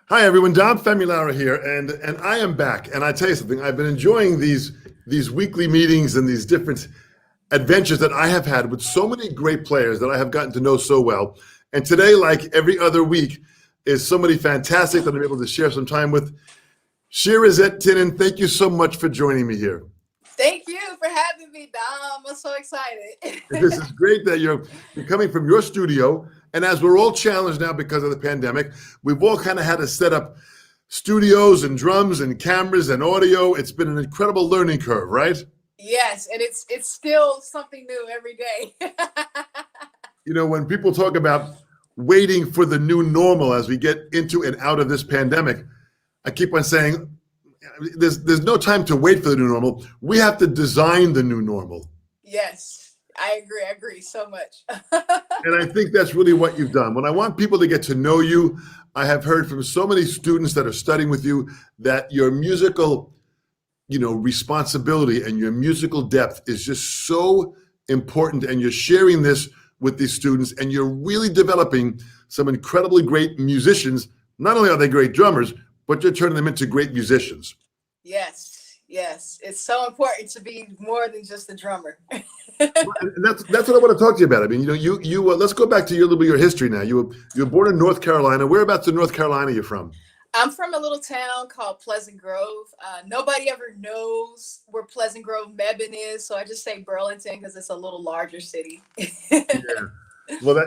Hi everyone, Dom Famularo here, and I am back. And I tell you something, I've been enjoying these weekly meetings and these different adventures that I have had with so many great players that I have gotten to know so well. And today, like every other week, is somebody fantastic that I'm able to share some time with. Shirazette Tinnin, thank you so much for joining me here. Thank you for having me, Dom. I'm so excited. This is great that you're coming from your studio. And as we're all challenged now because of the pandemic, we've all kind of had to set up studios and drums and cameras and audio. It's been an incredible learning curve, right? Yes, and it's still something new every day. You know, when people talk about waiting for the new normal as we get into and out of this pandemic, I keep on saying there's no time to wait for the new normal. We have to design the new normal. Yes, I agree. I agree so much. And I think that's really what you've done. When I want people to get to know you, I have heard from so many students that are studying with you that your musical, responsibility and your musical depth is just so important. And you're sharing this with these students, and you're really developing some incredibly great musicians. Not only are they great drummers, but you're turning them into great musicians. Yes, yes. It's so important to be more than just a drummer. And that's what I want to talk to you about. I mean, let's go back to your little bit of your history now. You were born in North Carolina. Whereabouts in North Carolina are you from? I'm from a little town called Pleasant Grove. Nobody ever knows where Pleasant Grove, Mebane is, so I just say Burlington because it's a little larger city. Yeah. Well,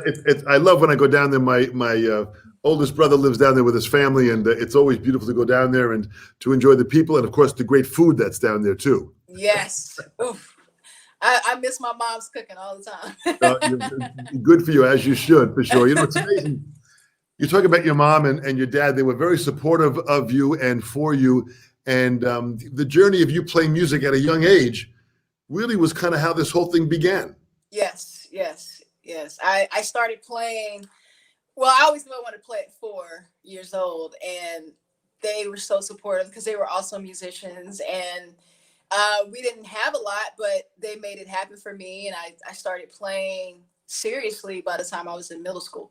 I love when I go down there. My oldest brother lives down there with his family, and it's always beautiful to go down there and to enjoy the people and, of course, the great food that's down there too. Yes. Oof. I miss my mom's cooking all the time. Good for you, as you should, for sure. It's amazing. You talk about your mom and your dad. They were very supportive of you and for you. And the journey of you playing music at a young age really was kind of how this whole thing began. Yes, yes, yes. I started playing. Well, I always knew I wanted to play at 4 years old. And they were so supportive because they were also musicians. And we didn't have a lot, but they made it happen for me. And I started playing seriously by the time I was in middle school.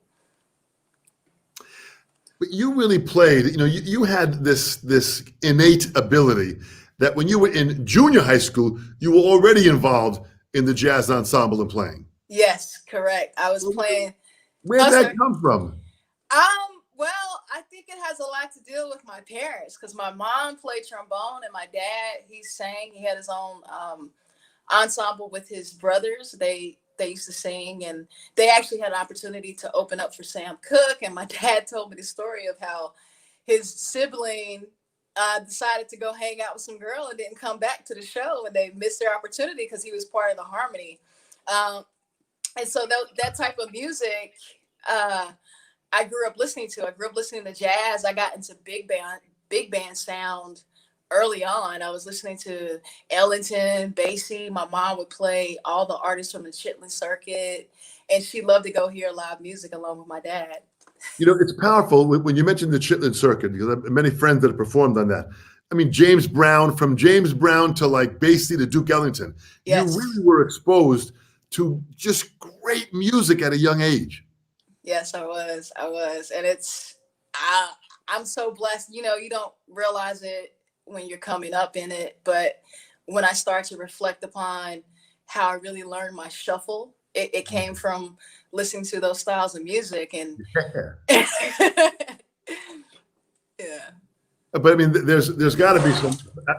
But you really played, you had this innate ability that when you were in junior high school, you were already involved in the jazz ensemble and playing. Yes, correct. I was playing. Where did that come from? Well, I think it has a lot to do with my parents because my mom played trombone and my dad, he sang. He had his own ensemble with his brothers. They used to sing, and they actually had an opportunity to open up for Sam Cooke. And my dad told me the story of how his sibling decided to go hang out with some girl and didn't come back to the show, and they missed their opportunity because he was part of the harmony. And so that type of music, I grew up listening to. I grew up listening to jazz. I got into big band sound early on. I was listening to Ellington, Basie. My mom would play all the artists from the Chitlin circuit, and she loved to go hear live music along with my dad. It's powerful when you mentioned the Chitlin circuit, because I have many friends that have performed on that. I mean, James Brown, from James Brown to like Basie to Duke Ellington, Yes. You really were exposed to just great music at a young age. Yes, I was. And I'm so blessed. You don't realize it when you're coming up in it. But when I start to reflect upon how I really learned my shuffle, it came from listening to those styles of music. And yeah. But I mean, there's got to be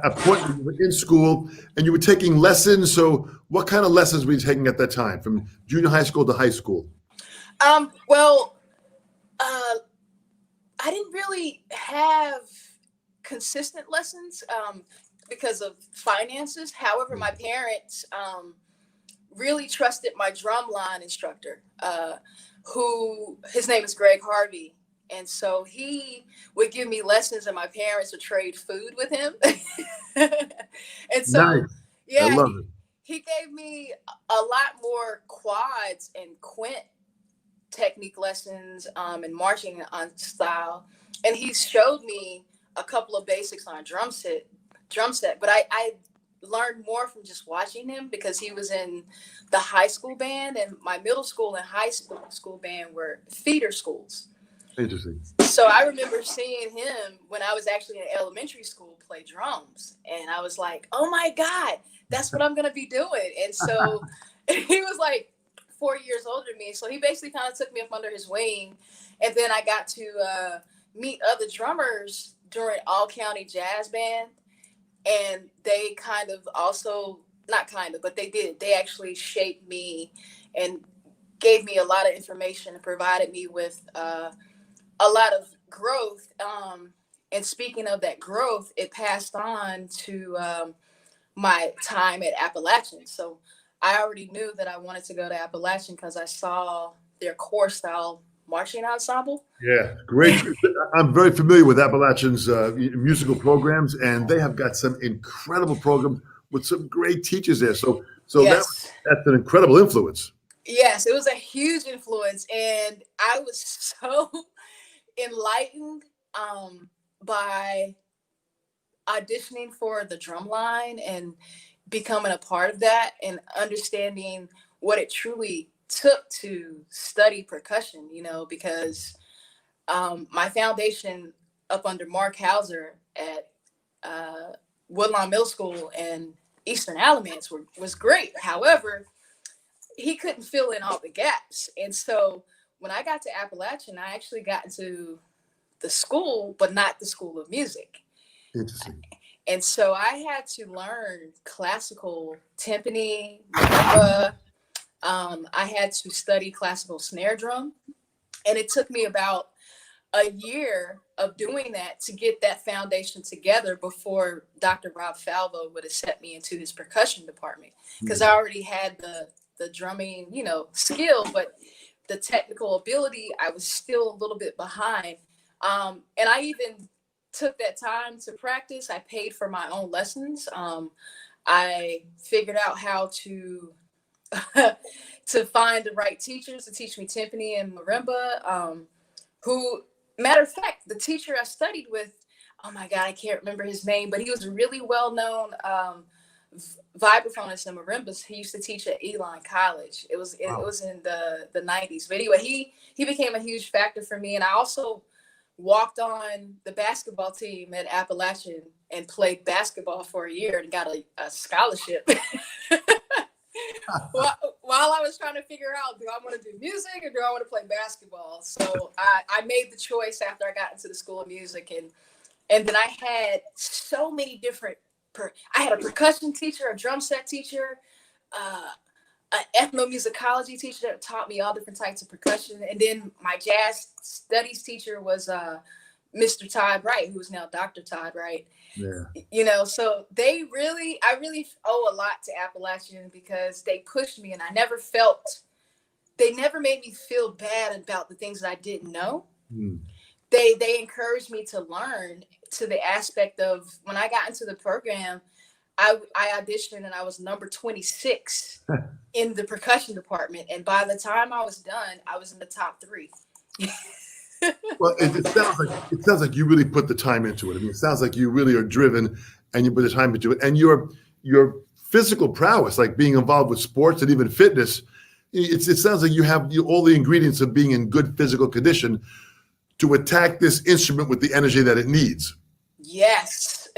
a point when you were in school and you were taking lessons. So what kind of lessons were you taking at that time, from junior high school to high school? Well, I didn't really have consistent lessons because of finances. However, my parents really trusted my drumline instructor, who his name is Greg Harvey. And so he would give me lessons and my parents would trade food with him. And so, nice. Yeah, I love it. He gave me a lot more quads and quint technique lessons and marching on style. And he showed me a couple of basics on drum set, but I learned more from just watching him because he was in the high school band, and my middle school and high school band were feeder schools. Interesting. So I remember seeing him when I was actually in elementary school play drums. And I was like, oh my God, that's what I'm going to be doing. And so he was like 4 years older than me. So he basically kind of took me up under his wing. And then I got to meet other drummers during All County Jazz Band. And they kind of also, not kind of, but they did. They actually shaped me and gave me a lot of information and provided me with a lot of growth. And speaking of that growth, it passed on to my time at Appalachian. So I already knew that I wanted to go to Appalachian because I saw their core style marching ensemble. Yeah, great. I'm very familiar with Appalachian's musical programs, and they have got some incredible programs with some great teachers there. So Yes. that's an incredible influence. Yes, it was a huge influence. And I was so enlightened by auditioning for the drum line and becoming a part of that and understanding what it truly took to study percussion, because my foundation up under Mark Hauser at Woodlawn Middle School and Eastern Alamance was great. However, he couldn't fill in all the gaps. And so when I got to Appalachian, I actually got into the school, but not the School of Music. Interesting. And so I had to learn classical timpani, marimba. I had to study classical snare drum. And it took me about a year of doing that to get that foundation together before Dr. Rob Falvo would have set me into his percussion department. Because I already had the drumming, skill, but the technical ability, I was still a little bit behind. And I even took that time to practice. I paid for my own lessons. I figured out how to to find the right teachers to teach me timpani and marimba. Who, matter of fact, the teacher I studied with, oh my God, I can't remember his name, but he was a really well-known vibraphonist and marimbas. He used to teach at Elon College. It was in the 90s. But anyway, he became a huge factor for me. And I also walked on the basketball team at Appalachian and played basketball for a year and got a scholarship. While I was trying to figure out, do I want to do music or do I want to play basketball? So I made the choice after I got into the School of Music. And then I had so many different, I had a percussion teacher, a drum set teacher, an ethnomusicology teacher that taught me all different types of percussion. And then my jazz studies teacher was Mr. Todd Wright, who is now Dr. Todd Wright. Yeah. So I really owe a lot to Appalachian because they pushed me and they never made me feel bad about the things that I didn't know. They encouraged me to learn to the aspect of when I got into the program, I auditioned and I was number 26 in the percussion department. And by the time I was done, I was in the top 3. Well, it sounds like you really put the time into it. I mean, it sounds like you really are driven and you put the time into it. And your physical prowess, like being involved with sports and even fitness, it sounds like you have all the ingredients of being in good physical condition to attack this instrument with the energy that it needs. Yes.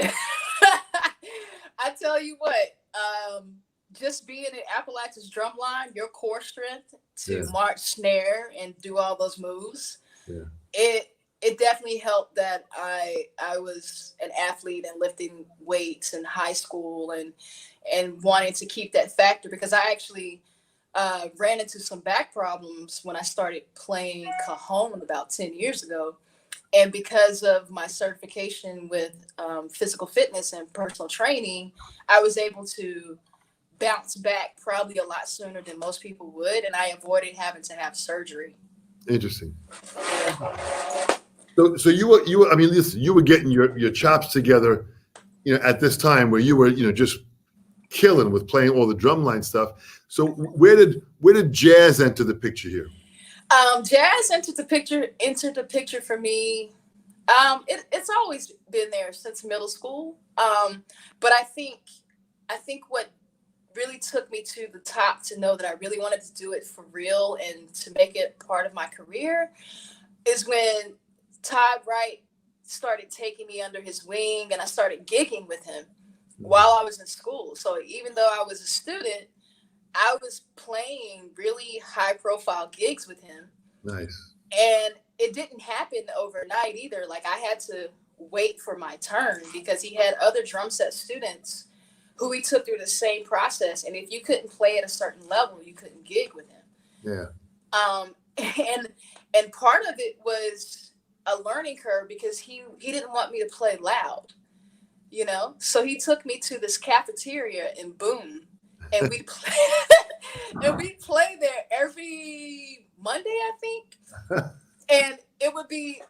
I tell you what, just being in Appalachian's drum line, your core strength to march snare and do all those moves, it definitely helped that I was an athlete and lifting weights in high school and wanting to keep that factor because I actually ran into some back problems when I started playing cajon about 10 years ago. And because of my certification with physical fitness and personal training, I was able to bounce back probably a lot sooner than most people would. And I avoided having to have surgery. Interesting. So you were, I mean, listen, you were getting your chops together, at this time where you were, just killing with playing all the drumline stuff. So where did jazz enter the picture here? Jazz entered the picture for me. It's always been there since middle school. But I think what really took me to the top to know that I really wanted to do it for real and to make it part of my career is when Todd Wright started taking me under his wing, and I started gigging with him while I was in school. So even though I was a student, I was playing really high profile gigs with him. Nice. And it didn't happen overnight either. Like, I had to wait for my turn because he had other drum set students who he took through the same process. And if you couldn't play at a certain level, you couldn't gig with him. Yeah. And part of it was a learning curve because he didn't want me to play loud, you know? So he took me to this cafeteria in Boone, and we'd play, and we'd play there every Monday, I think. And it would be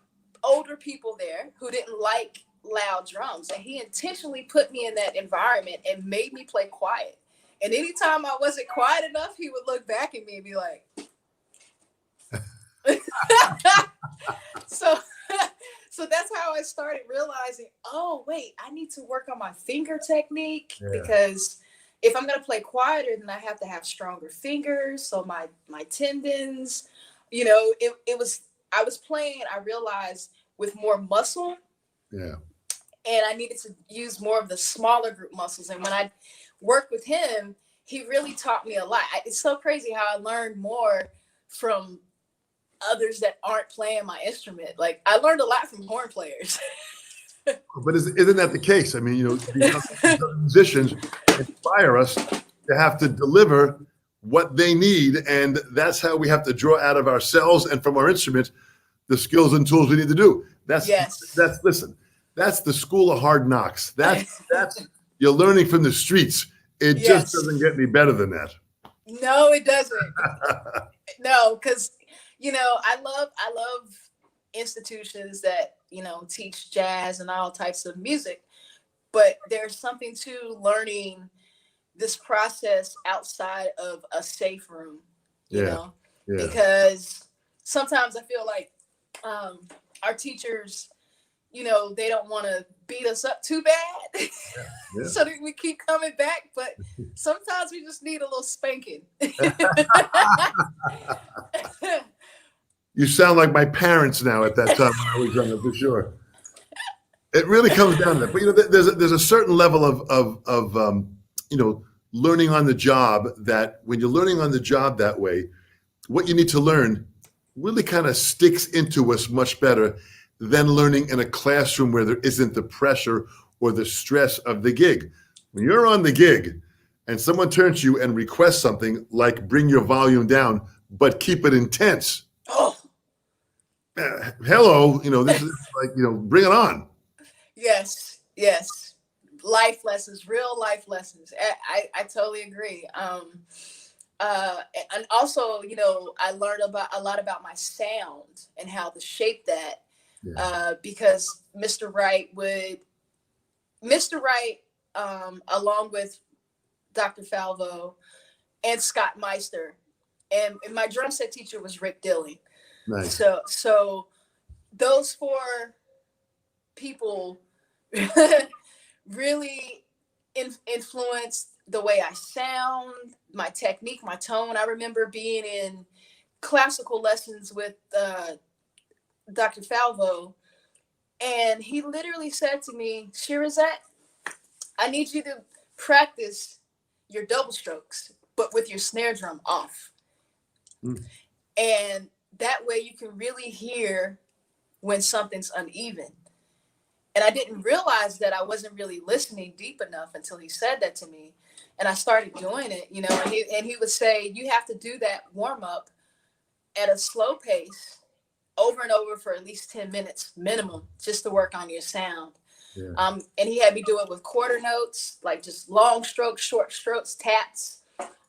older people there who didn't like loud drums. And he intentionally put me in that environment and made me play quiet. And anytime I wasn't quiet enough, he would look back at me and be like, so that's how I started realizing, oh, wait, I need to work on my finger technique, because if I'm going to play quieter, then I have to have stronger fingers. So my tendons, you know, I was playing, I realized, with more muscle. Yeah. And I needed to use more of the smaller group muscles. And when I worked with him, he really taught me a lot. It's so crazy how I learned more from others that aren't playing my instrument. Like, I learned a lot from horn players. But isn't that the case? I mean, you know, these musicians inspire us to have to deliver what they need, and that's how we have to draw out of ourselves and from our instrument the skills and tools we need to do. Listen, that's the school of hard knocks. That's you're learning from the streets. It just doesn't get any better than that. No, it doesn't. No, because, you know, I love institutions that, you know, teach jazz and all types of music, but there's something to learning this process outside of a safe room, you know, because sometimes I feel like our teachers, you know, they don't want to beat us up too bad. So that we keep coming back, but sometimes we just need a little spanking. You sound like my parents now at that time when I was younger, for sure. It really comes down to that. But, you know, there's a certain level of you know, learning on the job, that when you're learning on the job that way, what you need to learn really kind of sticks into us much better than learning in a classroom where there isn't the pressure or the stress of the gig. When you're on the gig and someone turns to you and requests something like bring your volume down, but keep it intense. Oh. Hello, you know, this is like, you know, bring it on. Yes. Life lessons, real life lessons. I totally agree. And also, you know, I learned a lot about my sound and how to shape that. Because Mr. Wright, along with Dr. Falvo and Scott Meister, and my drum set teacher was Rick Dilling. Nice. So those four people really influenced the way I sound, my technique, my tone. I remember being in classical lessons with Dr. Falvo, and he literally said to me, Shirazette, I need you to practice your double strokes, but with your snare drum off. And that way you can really hear when something's uneven. And I didn't realize that I wasn't really listening deep enough until he said that to me. And I started doing it, you know, and he would say, you have to do that warm up at a slow pace over and over for at least 10 minutes minimum, just to work on your sound. And he had me do it with quarter notes, like just long strokes, short strokes, taps.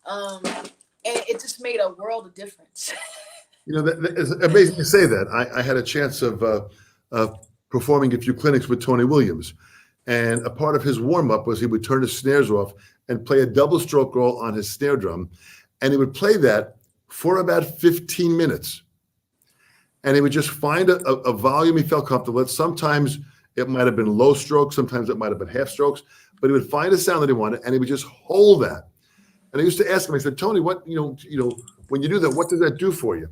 And it just made a world of difference. You know, it's amazing you say that. I had a chance of performing a few clinics with Tony Williams, and a part of his warm-up was he would turn his snares off and play a double stroke roll on his snare drum, and he would play that for about 15 minutes. And he would just find a volume he felt comfortable with. Sometimes it might have been low strokes, sometimes it might have been half strokes, but he would find a sound that he wanted, and he would just hold that. And I used to ask him, I said, Tony, what, you know, when you do that, what does that do for you?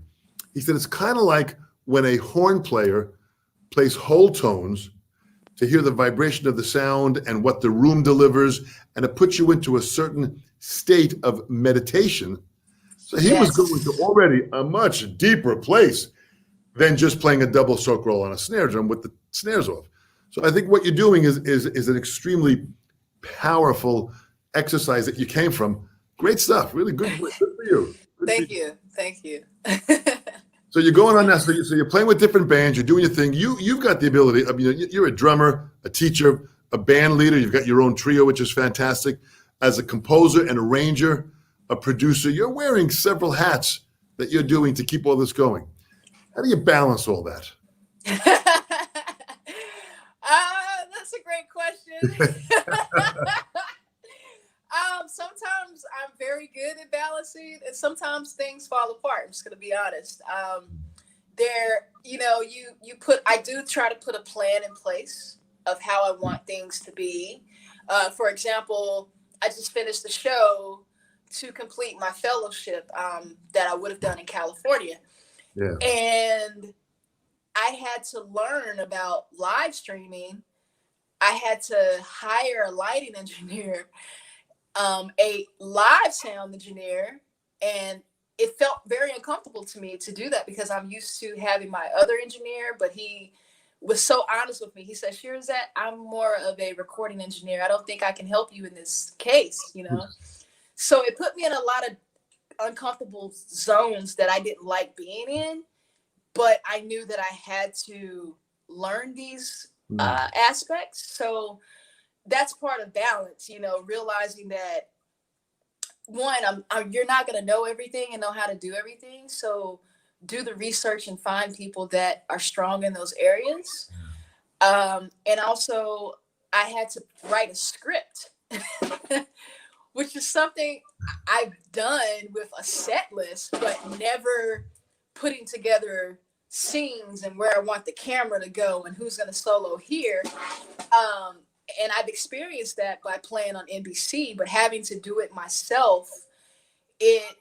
He said, it's kind of like when a horn player plays whole tones to hear the vibration of the sound and what the room delivers, and it puts you into a certain state of meditation. So he was going to already a much deeper place than just playing a double stroke roll on a snare drum with the snares off. So I think what you're doing is an extremely powerful exercise that you came from. Great stuff. Really good for you. Thank you. Thank you. So you're going on now. So you're playing with different bands. You're doing your thing. You've got the ability. I mean, you're a drummer, a teacher, a band leader. You've got your own trio, which is fantastic. As a composer and arranger, a producer, you're wearing several hats that you're doing to keep all this going. How do you balance all that? That's a great question. Sometimes I'm very good at balancing, and sometimes things fall apart. I'm just going to be honest. I do try to put a plan in place of how I want things to be. For example, I just finished the show to complete my fellowship that I would have done in California. Yeah. And I had to learn about live streaming. I had to hire a lighting engineer, a live sound engineer, and it felt very uncomfortable to me to do that because I'm used to having my other engineer, but he was so honest with me. He said, Shirazette, I'm more of a recording engineer. I don't think I can help you in this case, you know? So it put me in a lot of uncomfortable zones that I didn't like being in, but I knew that I had to learn these aspects. So that's part of balance, you know, realizing that one, you're not going to know everything and know how to do everything. So do the research and find people that are strong in those areas. And also I had to write a script, which is something I've done with a set list, but never putting together scenes and where I want the camera to go and who's going to solo here. And I've experienced that by playing on NBC, but having to do it myself, it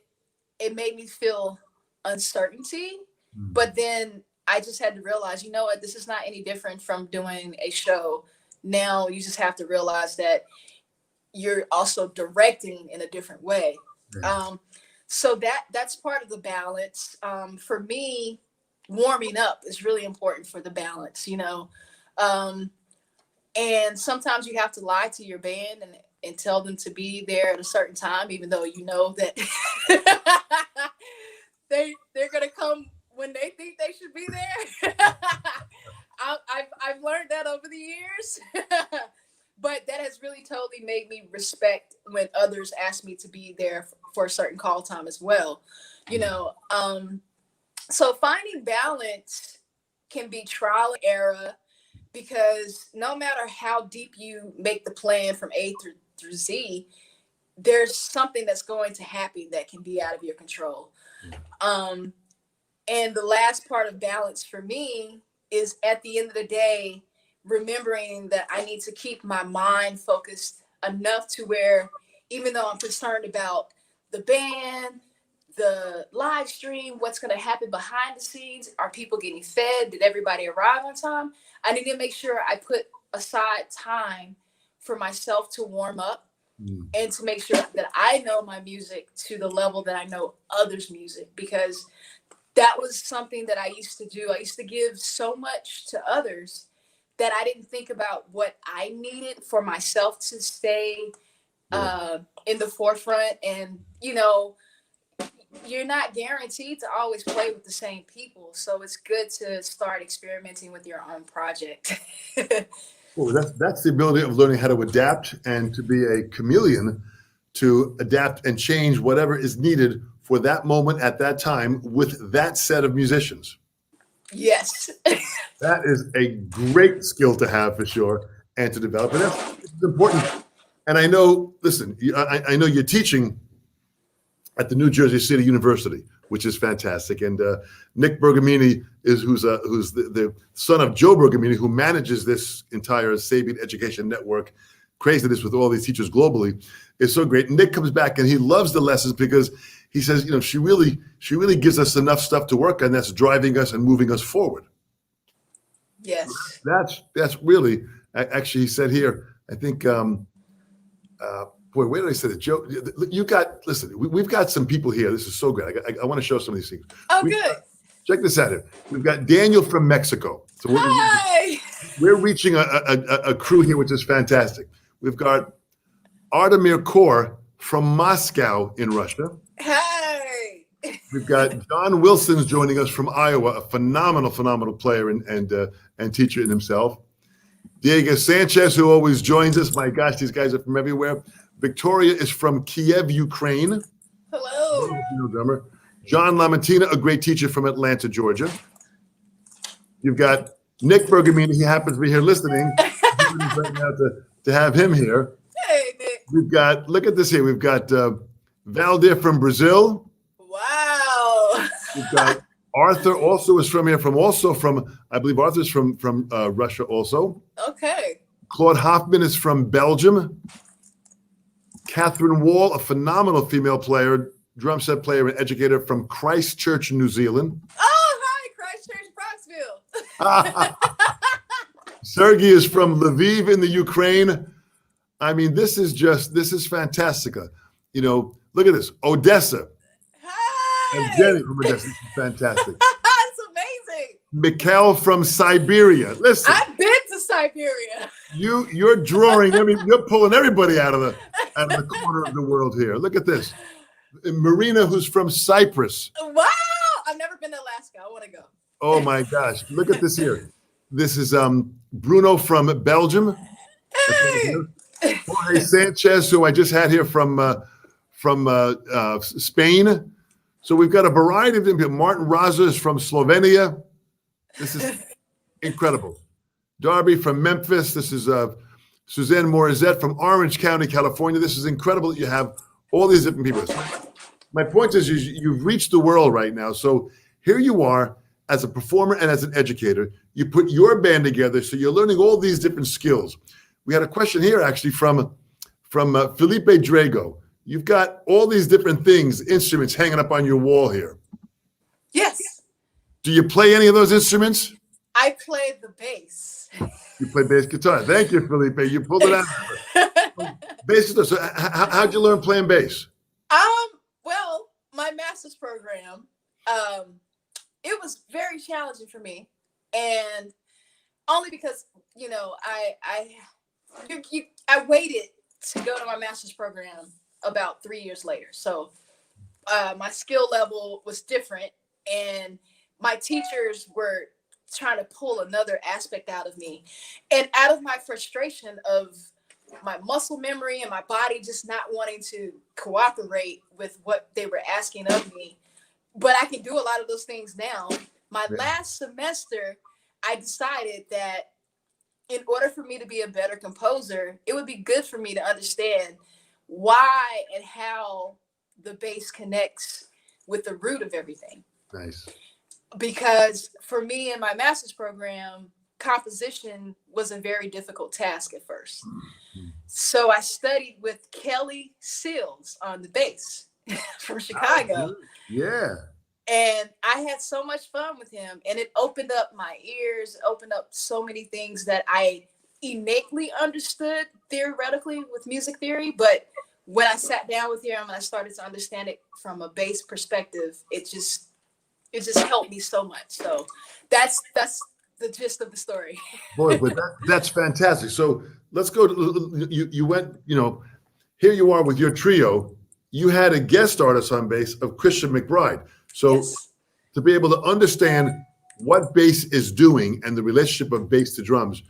made me feel uncertainty. But then I just had to realize, you know what, this is not any different from doing a show. Now you just have to realize that you're also directing in a different way. So that's part of the balance. For me, warming up is really important for the balance, you know. And sometimes you have to lie to your band and tell them to be there at a certain time, even though you know that they're gonna come when they think they should be there. I've learned that over the years, but that has really totally made me respect when others ask me to be there for a certain call time as well. You know, so finding balance can be trial and error, because no matter how deep you make the plan from A through Z, there's something that's going to happen that can be out of your control. And the last part of balance for me is, at the end of the day, remembering that I need to keep my mind focused enough to where, even though I'm concerned about the band, the live stream, what's going to happen behind the scenes, are people getting fed? Did everybody arrive on time? I need to make sure I put aside time for myself to warm up and to make sure that I know my music to the level that I know others' music, because that was something that I used to do. I used to give so much to others that I didn't think about what I needed for myself to stay in the forefront. And, you know, you're not guaranteed to always play with the same people. So it's good to start experimenting with your own project. Well, that's the ability of learning how to adapt and to be a chameleon, to adapt and change whatever is needed for that moment at that time with that set of musicians. Yes. That is a great skill to have, for sure, and to develop. And that's important. And I know, listen, I know you're teaching at the New Jersey City University, which is fantastic. And Nick Bergamini who's the son of Joe Bergamini, who manages this entire Sabian Education Network, craziness with all these teachers globally is so great. Nick comes back and he loves the lessons because he says, she really gives us enough stuff to work on that's driving us and moving us forward. Yes. That's really, actually, he said here, I think, boy, where did I say that? Joe, listen, we've got some people here. This is so great. I want to show some of these things. Oh, good. Check this out here. We've got Daniel from Mexico. So Hi. we're reaching a crew here, which is fantastic. We've got Artemir Kor from Moscow in Russia. Hey. We've got John Wilson's joining us from Iowa, a phenomenal player and teacher in himself. Diego Sanchez, who always joins us. My gosh, these guys are from everywhere. Victoria is from Kiev, Ukraine. Hello. Drummer. John Lamantina, a great teacher from Atlanta, Georgia. You've got Nick Bergamini. He happens to be here listening. Right now to have him here. Hey, Nick. We've got, look at this here. We've got Valdir from Brazil. Wow. We've got Arthur also is from here, I believe Arthur's from Russia also. Okay. Claude Hoffman is from Belgium. Catherine Wall, a phenomenal female player, drum set player and educator from Christchurch, New Zealand. Oh, hi, Christchurch, Bronxville. Sergey is from Lviv in the Ukraine. I mean, this is fantastica. Look at this. Odessa. Hi. And Jenny from Odessa. This is fantastic. That's amazing. Mikhail from Siberia. Listen. I've been to Siberia. You're you're pulling everybody out of the corner of the world here. Look at this. Marina, who's from Cyprus. Wow. I've never been to Alaska. I want to go. Oh my gosh. Look at this here. This is Bruno from Belgium. Hey. Jorge Sanchez, who I just had here from Spain. So we've got a variety of them. Martin Raza is from Slovenia. This is incredible. Darby from Memphis. This is Suzanne Morizette from Orange County, California. This is incredible that you have all these different people. My point is you've reached the world right now. So here you are as a performer and as an educator. You put your band together, so you're learning all these different skills. We had a question here actually from Felipe Drago. You've got all these different things, instruments hanging up on your wall here. Yes. Do you play any of those instruments? I play the bass. You play bass guitar. Thank you, Felipe. You pulled it out. Bass guitar. So how'd you learn playing bass? Well, my master's program, it was very challenging for me, and only because I waited to go to my master's program about 3 years later. So my skill level was different, and my teachers were trying to pull another aspect out of me, and out of my frustration of my muscle memory and my body just not wanting to cooperate with what they were asking of me. But I can do a lot of those things now. My last semester, I decided that in order for me to be a better composer, it would be good for me to understand why and how the bass connects with the root of everything. Nice. Because for me in my master's program, composition was a very difficult task at first. Mm-hmm. So I studied with Kelly Seals on the bass from Chicago. Yeah. And I had so much fun with him, and it opened up my ears, opened up so many things that I innately understood theoretically with music theory. But when I sat down with him and I started to understand it from a bass perspective, it just helped me so much. So that's the gist of the story. Boy, but that's fantastic. So let's go to, you went, here you are with your trio. You had a guest artist on bass of Christian Mcbride. So yes. To be able to understand what bass is doing and the relationship of bass to drums,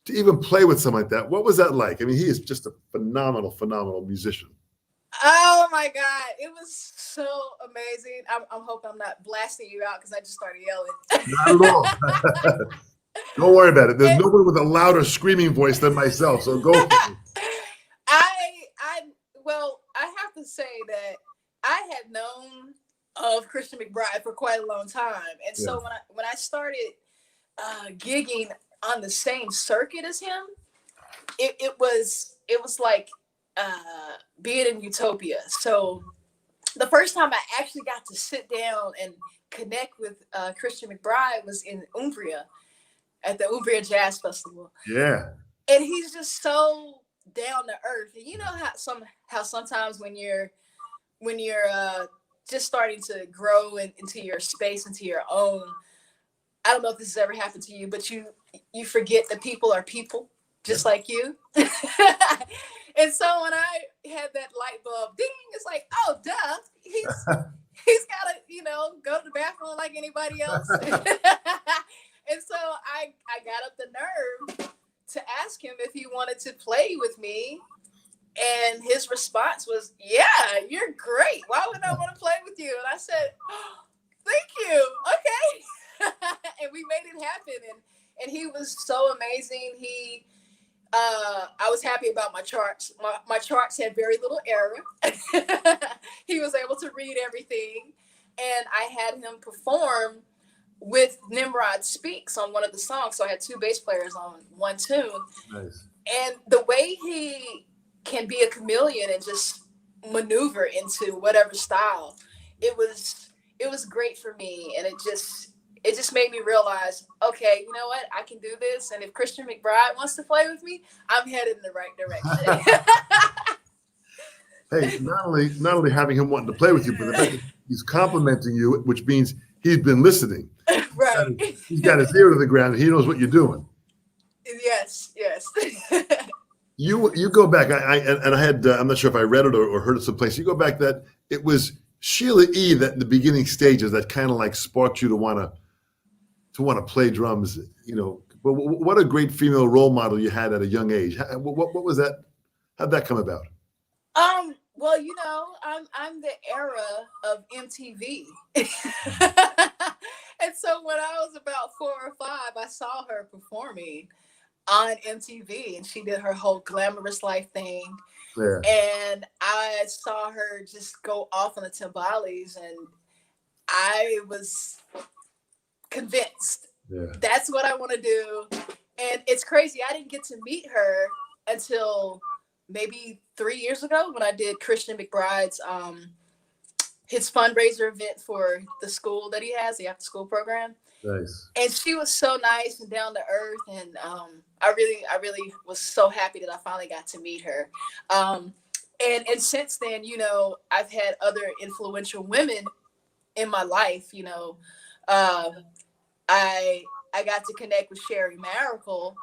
to even play with something like that, what was that like? I mean, he is just a phenomenal musician. Oh my God, it was so amazing. I'm hoping I'm not blasting you out because I just started yelling. Not at all. Don't worry about it. There's nobody with a louder screaming voice than myself, so go for it. I have to say that I had known of Christian Mcbride for quite a long time. And so when I started gigging on the same circuit as him, it was like being in utopia. So the first time I actually got to sit down and connect with Christian Mcbride was in Umbria at the Umbria Jazz Festival. Yeah. And he's just so down to earth. And you know how sometimes when you're just starting to grow into your space, into your own, I don't know if this has ever happened to you, but you forget that people are people just like you. And so when I had that light bulb ding, it's like, oh, duh, he's got to, go to the bathroom like anybody else. And so I got up the nerve to ask him if he wanted to play with me. And his response was, yeah, you're great. Why would I want to play with you? And I said, oh, thank you. Okay. And we made it happen. And he was so amazing. I was happy about my charts. My charts had very little error. He was able to read everything. And I had him perform with Mcbride Speaks on one of the songs. So I had two bass players on one tune. Nice. And the way he can be a chameleon and just maneuver into whatever style, it was great for me. And it just made me realize, okay, you know what? I can do this. And if Christian Mcbride wants to play with me, I'm headed in the right direction. Hey, not only having him wanting to play with you, but the fact that he's complimenting you, which means he's been listening. Right. He's got his ear to the ground. And he knows what you're doing. Yes. You go back. I had I'm not sure if I read it or heard it someplace. You go back that it was Sheila E. that in the beginning stages that kind of like sparked you to want to play drums. But what a great female role model you had at a young age. What was that? How'd that come about? Well, I'm the era of MTV. And so when I was about 4 or 5, I saw her performing on MTV, and she did her whole glamorous life thing. Yeah. And I saw her just go off on the timbales, and I was convinced that's what I want to do. And it's crazy. I didn't get to meet her until maybe 3 years ago when I did Christian Mcbride's his fundraiser event for the school that he has, the after school program. Nice. And she was so nice and down to earth, and I really was so happy that I finally got to meet her. And since then, I've had other influential women in my life. I got to connect with Sherry Maracle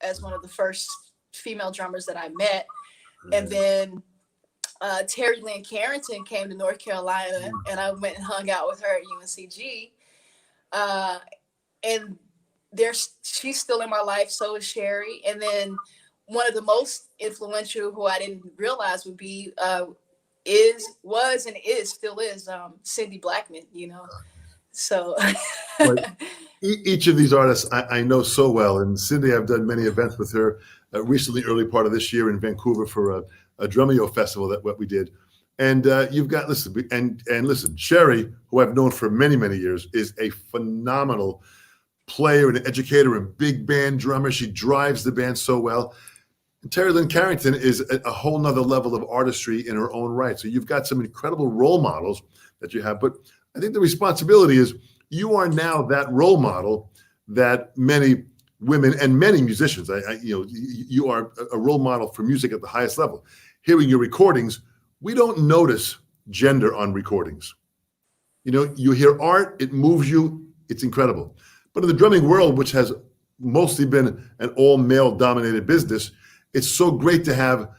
as one of the first female drummers that I met. And then Terry Lynn Carrington came to North Carolina, and I went and hung out with her at UNCG. And she's still in my life. So is Sherry. And then one of the most influential, who I didn't realize would be, still is Cindy Blackman, So each of these artists I know so well, and Cindy, I've done many events with her recently, early part of this year in Vancouver for a Drumeo festival that what we did. And you've got, listen, Sherry, who I've known for many, many years, is a phenomenal player and educator and big band drummer. She drives the band so well. And Terry Lynn Carrington is a whole nother level of artistry in her own right. So you've got some incredible role models that you have. But I think the responsibility is you are now that role model that many women and many musicians, you are a role model for music at the highest level. Hearing your recordings, we don't notice gender on recordings. You hear art, it moves you, it's incredible. But in the drumming world, which has mostly been an all-male dominated business, it's so great to have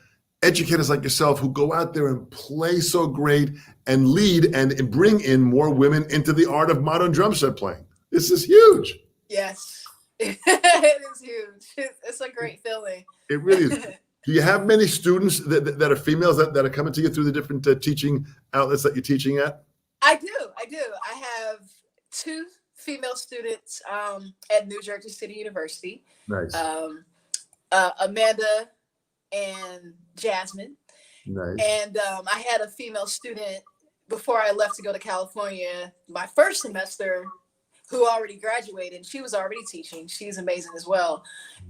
educators like yourself who go out there and play so great and lead and bring in more women into the art of modern drum set playing. This is huge. Yes, it is huge. It's a great feeling. It really is. Do you have many students that are females that are coming to you through the different teaching outlets that you're teaching at? I do. I have 2 female students at New Jersey City University. Nice. Amanda and Jasmine. Nice. And I had a female student before I left to go to California my first semester who already graduated. She was already teaching. She's amazing as well.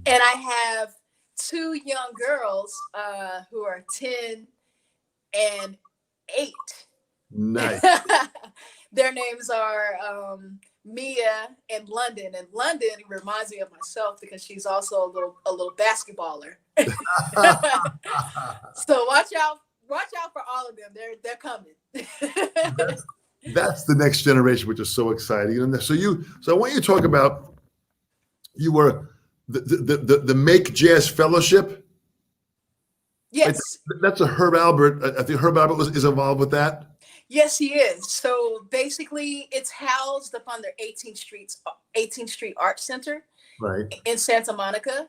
And I have two young girls who are 10 and 8. Nice. Their names are Mia and London. And London reminds me of myself because she's also a little basketballer. So watch out for all of them. They're coming. That's the next generation, which is so exciting. And so I want you to talk about, you were the Make Jazz Fellowship. Yes. That's a Herb Albert. I think Herb Albert is involved with that. Yes, he is. So basically, it's housed up under 18th Street Art Center, Right, in Santa Monica.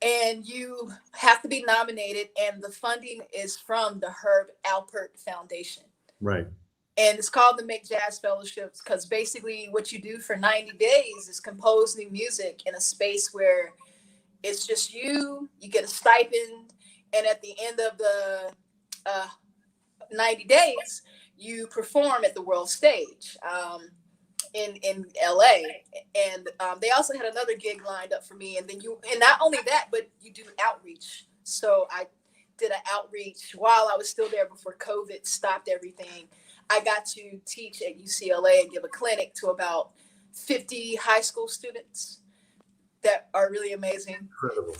And you have to be nominated, and the funding is from the Herb Alpert Foundation. right. And it's called the Make Jazz Fellowships because basically what you do for 90 days is compose new music in a space where it's just you get a stipend, and at the end of the 90 days, you perform at the world stage in LA. And they also had another gig lined up for me. And not only that, but you do outreach. So I did an outreach while I was still there before COVID stopped everything. I got to teach at UCLA and give a clinic to about 50 high school students that are really amazing. Incredible.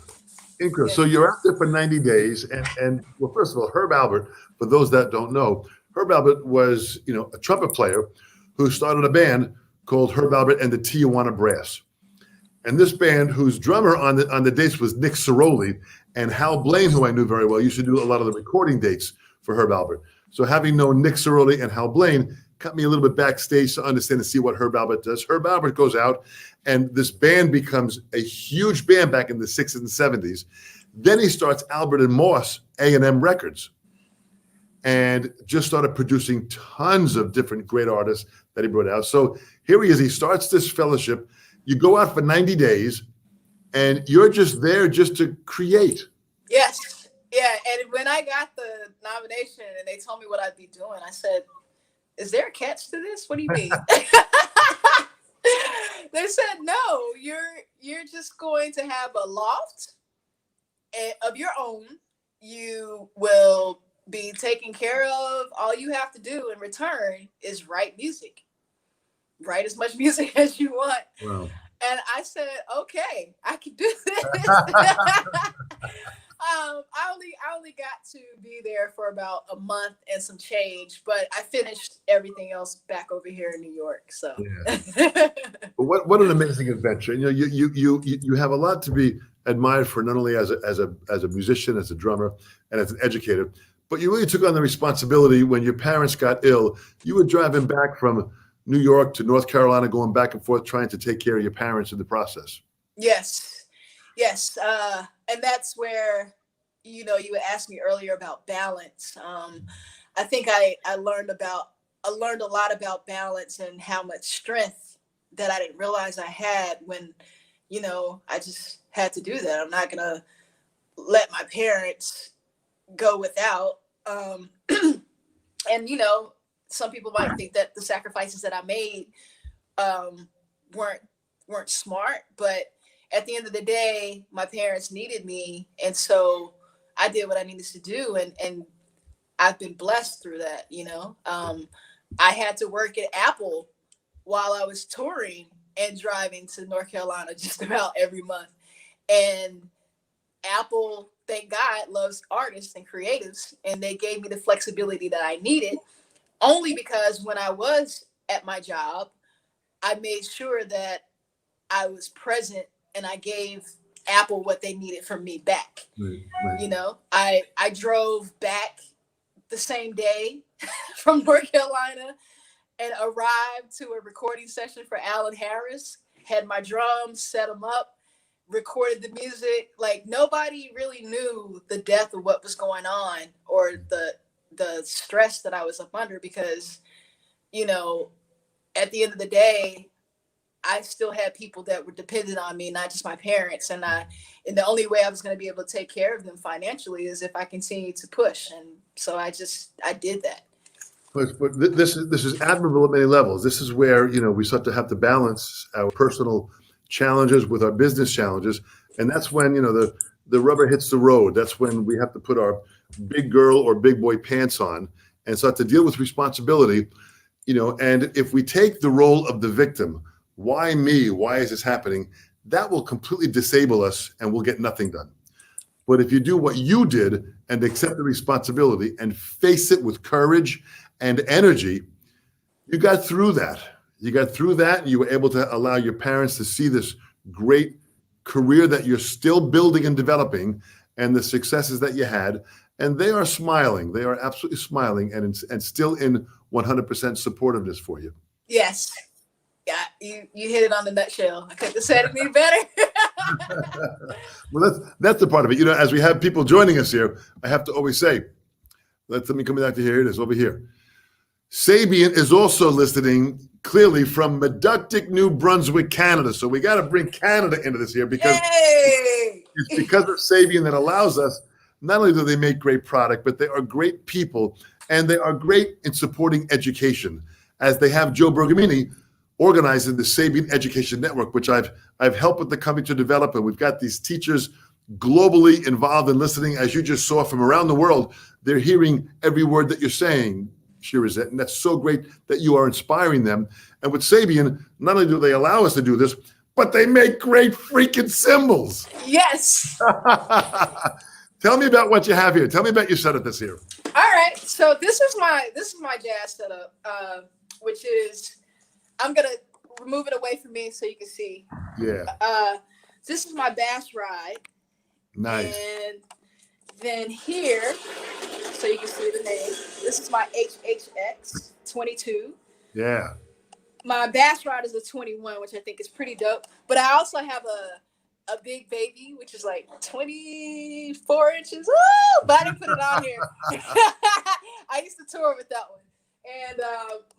Yeah. So you're out there for 90 days. And well, first of all, Herb Albert, for those that don't know, Herb Albert was, a trumpet player who started a band called Herb Albert and the Tijuana Brass. And this band, whose drummer on the dates was Nick Ceroli, and Hal Blaine, who I knew very well, used to do a lot of the recording dates for Herb Albert. So having known Nick Ceroli and Hal Blaine cut me a little bit backstage to understand and see what Herb Albert does. Herb Albert goes out, and this band becomes a huge band back in the 60s and 70s. Then he starts Albert and Moss A&M Records, and just started producing tons of different great artists that he brought out. So here he is. He starts this fellowship. You go out for 90 days, and you're just there just to create. Yes. Yeah. And when I got the nomination and they told me what I'd be doing, I said, is there a catch to this? What do you mean? They said, no, you're just going to have a loft of your own. You will be taken care of. All you have to do in return is write music. Write as much music as you want. Wow. And I said, okay, I can do this. I only got to be there for about a month and some change, but I finished everything else back over here in New York. So, yeah. What an amazing adventure! You have a lot to be admired for, not only as a musician, as a drummer, and as an educator, but you really took on the responsibility when your parents got ill. You were driving back from New York to North Carolina, going back and forth, trying to take care of your parents in the process. Yes. And that's where, you asked me earlier about balance. I think I learned a lot about balance and how much strength that I didn't realize I had when, I just had to do that. I'm not going to let my parents go without. And, some people might think that the sacrifices that I made weren't smart, but at the end of the day, my parents needed me. And so I did what I needed to do. And I've been blessed through that. I had to work at Apple while I was touring and driving to North Carolina just about every month. And Apple, thank God, loves artists and creatives. And they gave me the flexibility that I needed, only because when I was at my job, I made sure that I was present and I gave Apple what they needed from me back. Right. I drove back the same day from North Carolina and arrived to a recording session for Alan Harris, had my drums, set them up, recorded the music. Like, nobody really knew the depth of what was going on or the stress that I was up under, because, at the end of the day, I still had people that were dependent on me, not just my parents. And the only way I was going to be able to take care of them financially is if I continued to push. And so I did that. But this is admirable at many levels. This is where, we start to have to balance our personal challenges with our business challenges. And that's when, the rubber hits the road. That's when we have to put our big girl or big boy pants on and start to deal with responsibility. And if we take the role of the victim, why me? Why is this happening? That will completely disable us and we'll get nothing done. But if you do what you did and accept the responsibility and face it with courage and energy, you got through that. And you were able to allow your parents to see this great career that you're still building and developing and the successes that you had. And they are smiling. They are absolutely smiling and still in 100% supportiveness for you. Yes. Yeah, you hit it on the nutshell. I couldn't have said it any better. Well, that's the part of it. As we have people joining us here, I have to always say, let me come back to here. It is over here. Sabian is also listening clearly from Meductic, New Brunswick, Canada. So we got to bring Canada into this here because it's because of Sabian that allows us. Not only do they make great product, but they are great people and they are great in supporting education, as they have Joe Bergamini organizing the Sabian Education Network, which I've helped with the company to develop. And we've got these teachers globally involved in listening. As you just saw from around the world, they're hearing every word that you're saying, Shirazette, and that's so great that you are inspiring them. And with Sabian, not only do they allow us to do this, but they make great freaking cymbals. Yes. Tell me about what you have here. Tell me about your setup this here. All right. So this is my jazz setup, which is, I'm gonna remove it away from me so you can see. Yeah. This is my bass ride. Nice. And then here, so you can see the name. This is my HHX 22. Yeah. My bass ride is a 21, which I think is pretty dope. But I also have a big baby, which is like 24 inches. Woo! But I didn't put it on here. I used to tour with that one. And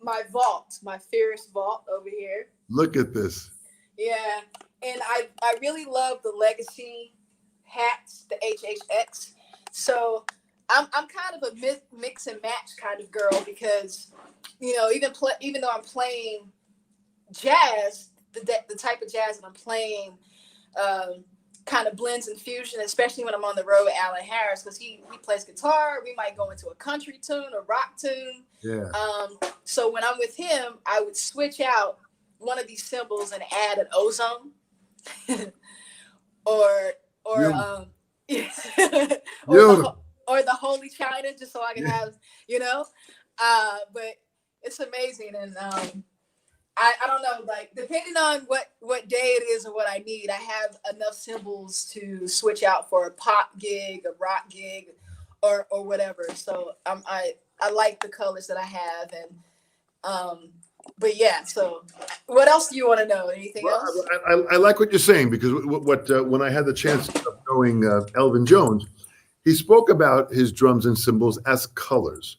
my vault, my Fierce vault over here. Look at this. Yeah. And I really love the legacy hats, the HHX. So I'm kind of a mix and match kind of girl because, even though I'm playing jazz, the type of jazz that I'm playing kind of blends and fusion, especially when I'm on the road with Alan Harris, because he plays guitar. We might go into a country tune, a rock tune. Yeah. So when I'm with him, I would switch out one of these cymbals and add an ozone, or the Holy China, just so I can have, but it's amazing. And I don't know, like, depending on what day it is or what I need, I have enough cymbals to switch out for a pop gig, a rock gig, or whatever. So I like the colors that I have. And but yeah, so what else do you want to know? Anything else? I like what you're saying, because when I had the chance of knowing Elvin Jones, he spoke about his drums and cymbals as colors.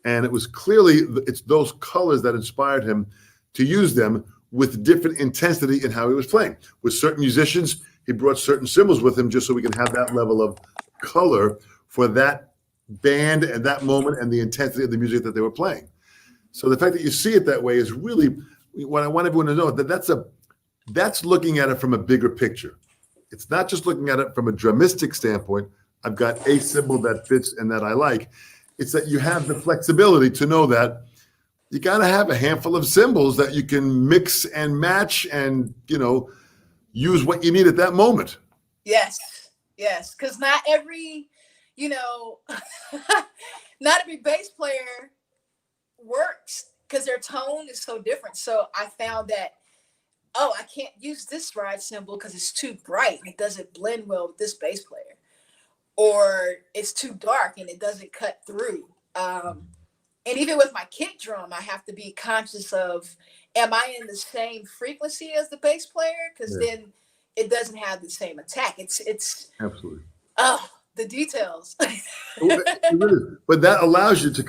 And it was clearly, it's those colors that inspired him to use them with different intensity in how he was playing. With certain musicians, he brought certain cymbals with him just so we can have that level of color for that band and that moment and the intensity of the music that they were playing. So the fact that you see it that way is really what I want everyone to know, that's looking at it from a bigger picture. It's not just looking at it from a drumistic standpoint. I've got a cymbal that fits and that I like. It's that you have the flexibility to know that you got to have a handful of cymbals that you can mix and match and, use what you need at that moment. Yes. Because not every bass player works because their tone is so different. So I found that, I can't use this ride cymbal because it's too bright. It doesn't blend well with this bass player. Or it's too dark and it doesn't cut through. And even with my kick drum, I have to be conscious of, am I in the same frequency as the bass player? Because then it doesn't have the same attack. It's absolutely. The details. But that allows you to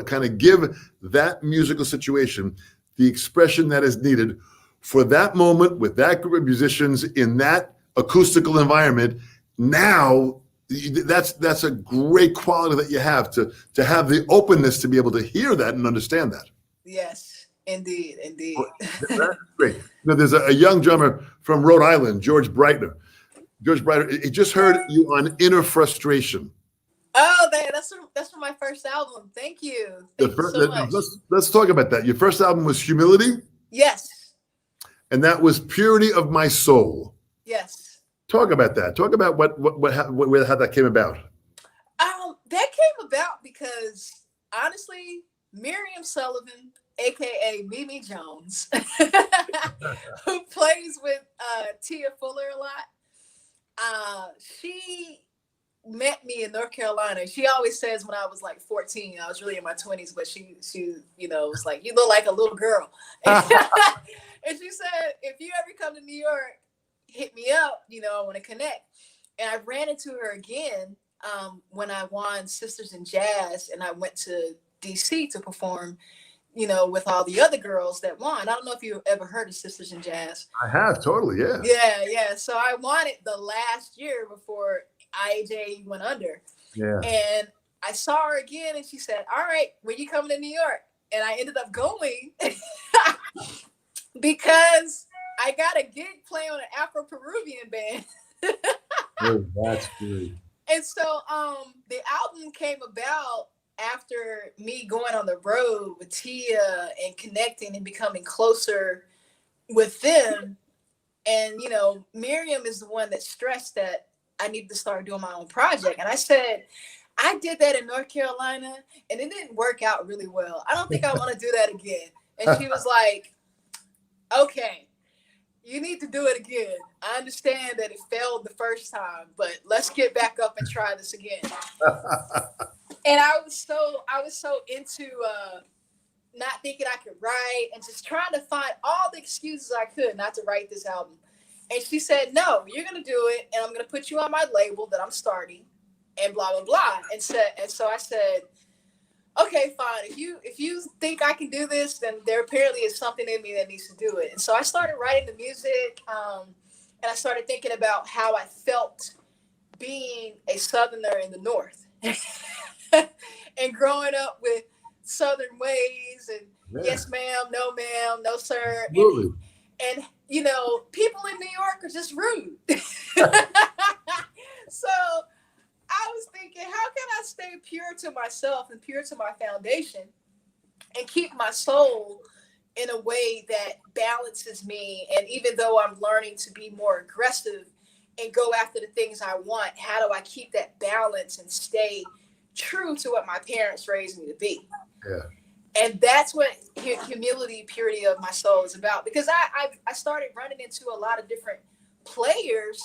kind of give that musical situation the expression that is needed for that moment with that group of musicians in that acoustical environment. Now, that's a great quality that you have to have the openness to be able to hear that and understand that. Yes, indeed. That's great. There's a young drummer from Rhode Island, George Breitner. George Breitner. He just heard you on Inner Frustration. Oh, that's from my first album. Thank you. Thank you so much. Let's talk about that. Your first album was Humility. Yes. And that was Purity of My Soul. Yes. Talk about that. Talk about how that came about. That came about because honestly, Miriam Sullivan, aka Mimi Jones, who plays with Tia Fuller a lot, she met me in North Carolina. She always says when I was like 14, I was really in my 20s, but she was like, you look like a little girl. And she said, if you ever come to New York, hit me up, I want to connect. And I ran into her again when I won Sisters in Jazz, and I went to DC to perform, with all the other girls that won. I don't know if you've ever heard of Sisters in Jazz. I have, totally, yeah. Yeah. So I won it the last year before IAJ went under. Yeah. And I saw her again, and she said, all right, when you coming to New York? And I ended up going because I got a gig playing on an Afro-Peruvian band. Oh, that's great. And so the album came about after me going on the road with Tia and connecting and becoming closer with them. And, Miriam is the one that stressed that I need to start doing my own project. And I said, I did that in North Carolina and it didn't work out really well. I don't think I want to do that again. And she was like, okay, you need to do it again. I understand that it failed the first time, but let's get back up and try this again. And I was so into not thinking I could write and just trying to find all the excuses I could not to write this album. And she said, no, you're going to do it. And I'm going to put you on my label that I'm starting and blah, blah, blah. And so I said, okay, fine. If you think I can do this, then there apparently is something in me that needs to do it. And so I started writing the music, and I started thinking about how I felt being a Southerner in the North and growing up with Southern ways and yes, ma'am, no, sir. Absolutely. And people in New York are just rude. So I was thinking, how can I stay pure to myself and pure to my foundation and keep my soul in a way that balances me? And even though I'm learning to be more aggressive and go after the things I want, how do I keep that balance and stay true to what my parents raised me to be? Yeah. And that's what humility, purity of my soul is about. Because I started running into a lot of different players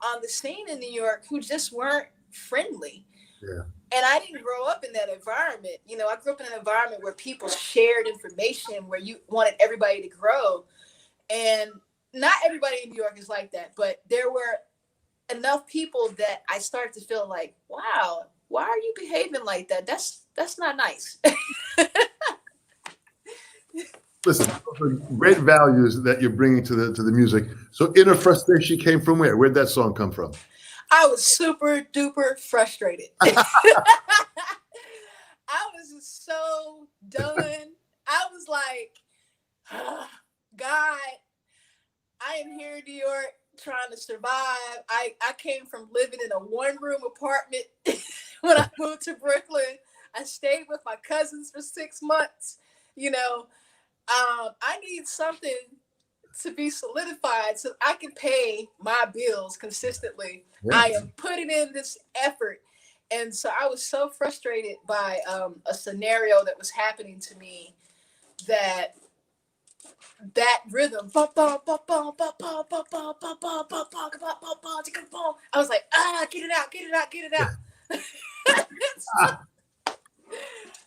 on the scene in New York who just weren't friendly. Yeah. And I didn't grow up in that environment. I grew up in an environment where people shared information, where you wanted everybody to grow. And not everybody in New York is like that, but there were enough people that I started to feel like, wow, why are you behaving like that? That's not nice. Listen, great values that you're bringing to the music. So Inner Frustration came from where? Where'd that song come from? I was super duper frustrated. I was just so done. I was like, God, I am here in New York trying to survive. I came from living in a one-room apartment when I moved to Brooklyn. I stayed with my cousins for 6 months. I need something to be solidified so I can pay my bills consistently. Yeah. I am putting in this effort. And so I was so frustrated by a scenario that was happening to me that rhythm, I was like, get it out.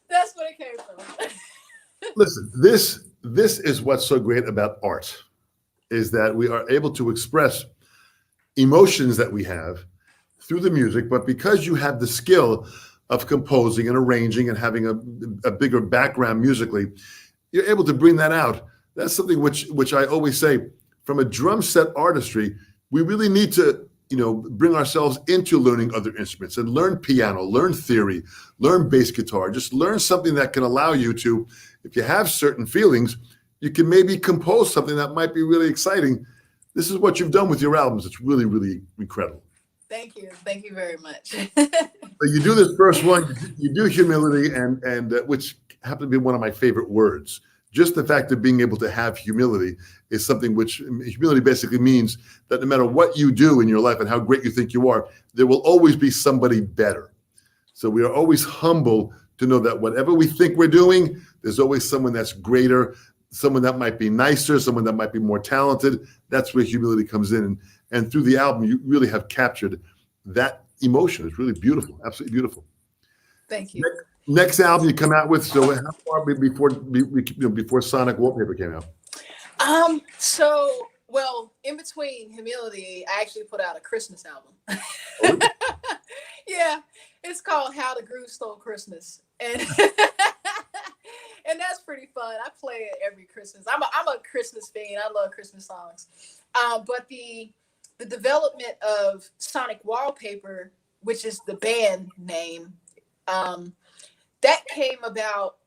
That's what it came from. Listen, this is what's so great about art, is that we are able to express emotions that we have through the music, but because you have the skill of composing and arranging and having a bigger background musically, you're able to bring that out. That's something which I always say, from a drum set artistry, we really need to, bring ourselves into learning other instruments and learn piano, learn theory, learn bass guitar, just learn something that can allow you to, if you have certain feelings, you can maybe compose something that might be really exciting this is what you've done with your albums. It's really, really incredible. Thank you. Thank you very much. So you do this first one, you do humility, and which happened to be one of my favorite words. Just the fact of being able to have humility is something which humility basically means that no matter what you do in your life and how great you think you are, there will always be somebody better. So we are always humble to know that whatever we think we're doing, there's always someone that's greater, someone that might be nicer, someone that might be more talented. That's where humility comes in. And through the album, you really have captured that emotion. It's really beautiful, absolutely beautiful. Thank you. Next album you come out with, so how far before Sonic Wallpaper came out? Well, in between Humility, I actually put out a Christmas album. Oh. Yeah, it's called How the Groove Stole Christmas. And and that's pretty fun. I play it every Christmas. I'm a Christmas fan. I love Christmas songs. But the development of Sonic Wallpaper, which is the band name, that came about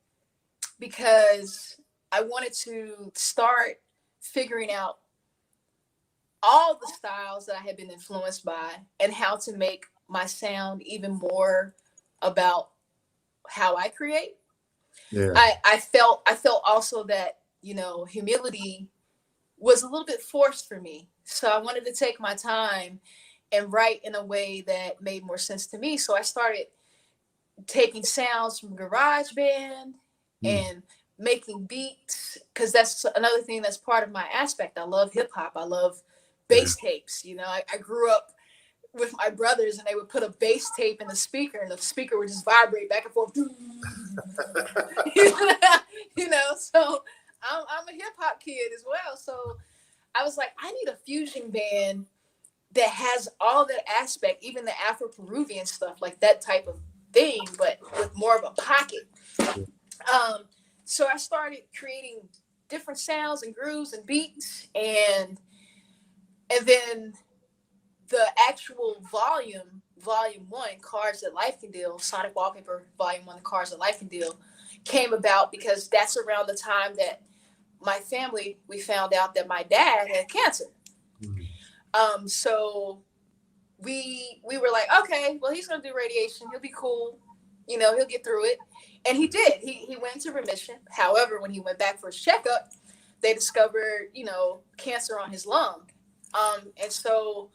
because I wanted to start figuring out all the styles that I had been influenced by and how to make my sound even more about how I create. Yeah. I felt also that, humility was a little bit forced for me. So I wanted to take my time and write in a way that made more sense to me. So I started taking sounds from GarageBand and making beats, because that's another thing that's part of my aspect. I love hip hop. I love bass tapes. I grew up with my brothers, and they would put a bass tape in the speaker, and the speaker would just vibrate back and forth. So I'm a hip hop kid as well. So I was like, I need a fusion band that has all that aspect, even the Afro-Peruvian stuff, like that type of thing, but with more of a pocket. So I started creating different sounds and grooves and beats, and then the actual volume 1, Cards That Life Can Deal, Sonic Wallpaper Volume 1, The Cards That Life Can Deal, came about because that's around the time that my family, we found out that my dad had cancer. So we were like, okay, well, he's going to do radiation. He'll be cool. He'll get through it. And he did. He went into remission. However, when he went back for his checkup, they discovered, cancer on his lung. And so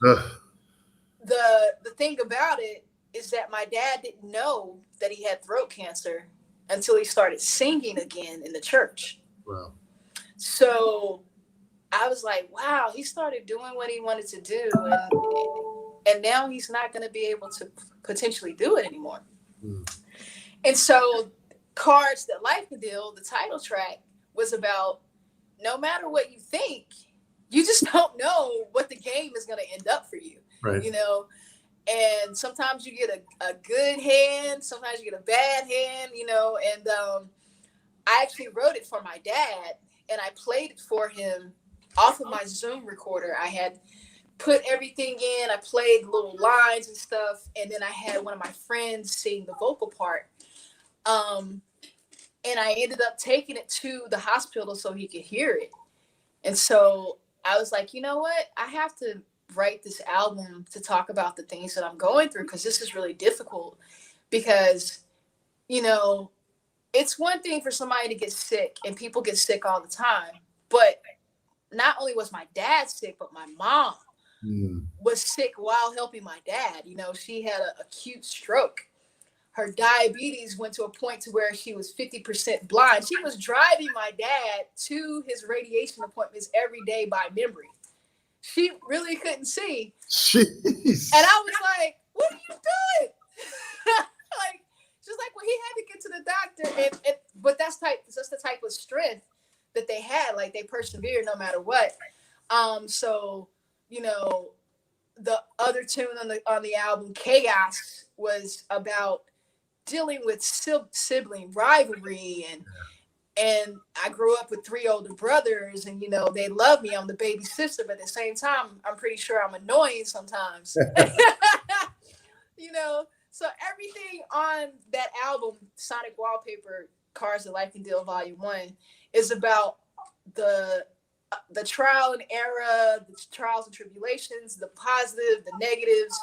the thing about it is that my dad didn't know that he had throat cancer until he started singing again in the church. Wow. So I was like, wow, he started doing what he wanted to do. And now he's not going to be able to potentially do it anymore. And so Cards That Life Can Deal, the title track, was about no matter what you think, you just don't know what the game is going to end up for you. Right. And sometimes you get a good hand, sometimes you get a bad hand, and I actually wrote it for my dad, and I played it for him off of my Zoom recorder. I had put everything in, I played little lines and stuff, and then I had one of my friends sing the vocal part. And I ended up taking it to the hospital so he could hear it. And so I was like, you know what? I have to write this album to talk about the things that I'm going through, because this is really difficult. Because, it's one thing for somebody to get sick, and people get sick all the time. But not only was my dad sick, but my mom was sick while helping my dad. She had an acute stroke. Her diabetes went to a point to where she was 50% blind. She was driving my dad to his radiation appointments every day by memory. She really couldn't see. Jeez. And I was like, what are you doing? She's like, well, he had to get to the doctor. But that's the type of strength that they had. Like, they persevered no matter what. So, the other tune on the album, Chaos, was about dealing with sibling rivalry, and I grew up with 3 older brothers, and they love me. I'm the baby sister, but at the same time, I'm pretty sure I'm annoying sometimes. So everything on that album, Sonic Wallpaper, Cards That Life Can Deal Volume 1, is about the the trial and error, the trials and tribulations, the positive, the negatives,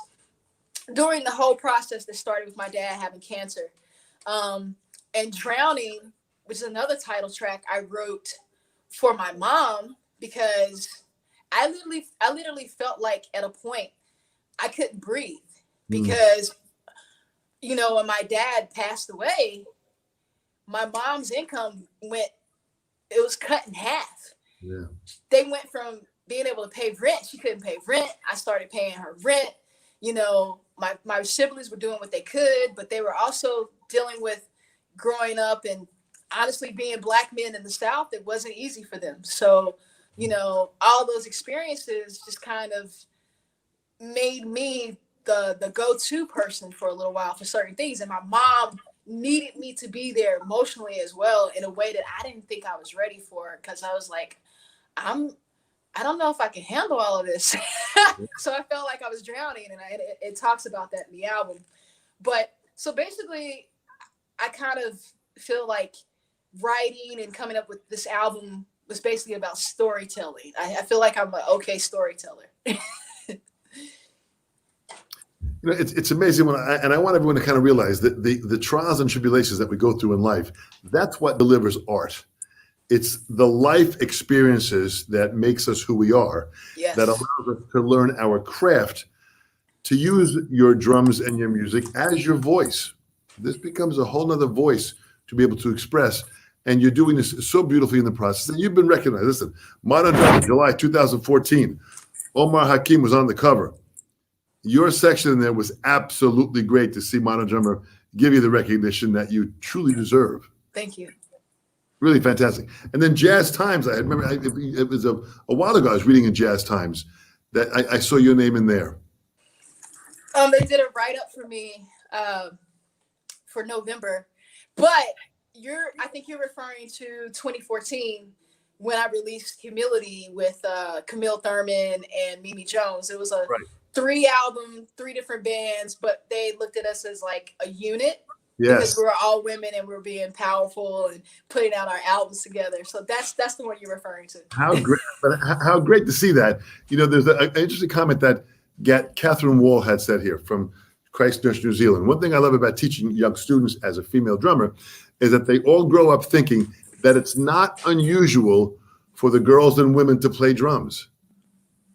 during the whole process that started with my dad having cancer. And Drowning, which is another title track I wrote for my mom, because I literally felt like at a point I couldn't breathe, because, you know, when my dad passed away, my mom's income was cut in half. Yeah. They went from being able to pay rent. She couldn't pay rent. I started paying her rent. You know, my siblings were doing what they could, but they were also dealing with growing up and honestly being Black men in the South. It wasn't easy for them. So, you know, all those experiences just kind of made me the go-to person for a little while for certain things. And my mom needed me to be there emotionally as well, in a way that I didn't think I was ready for, because I was like, I don't know if I can handle all of this. So I felt like I was drowning, and it talks about that in the album. But so basically, I kind of feel like writing and coming up with this album was basically about storytelling. I feel like I'm an okay storyteller. You know, it's amazing I want everyone to kind of realize that the trials and tribulations that we go through in life, that's what delivers art. It's the life experiences that makes us who we are, Yes. that allows us to learn our craft, to use your drums and your music as your voice. This becomes a whole nother voice to be able to express. And you're doing this so beautifully in the process. And you've been recognized. Listen, Modern Drummer, July 2014, Omar Hakim was on the cover. Your section in there was absolutely great to see Modern Drummer give you the recognition that you truly deserve. Thank you. Really fantastic. And then Jazz Times, I remember it was a while ago, I was reading in Jazz Times that I saw your name in there. They did a write-up for me for November, but I think you're referring to 2014 when I released Humility with Camille Thurman and Mimi Jones. It was a 3-album, 3 different bands, but they looked at us as like a unit. Yes. Because we were all women and we were being powerful and putting out our albums together. So that's the one you're referring to. How great! But how great to see that. You know, there's an interesting comment that Catherine Wall had said here from Christchurch, New Zealand. One thing I love about teaching young students as a female drummer is that they all grow up thinking that it's not unusual for the girls and women to play drums.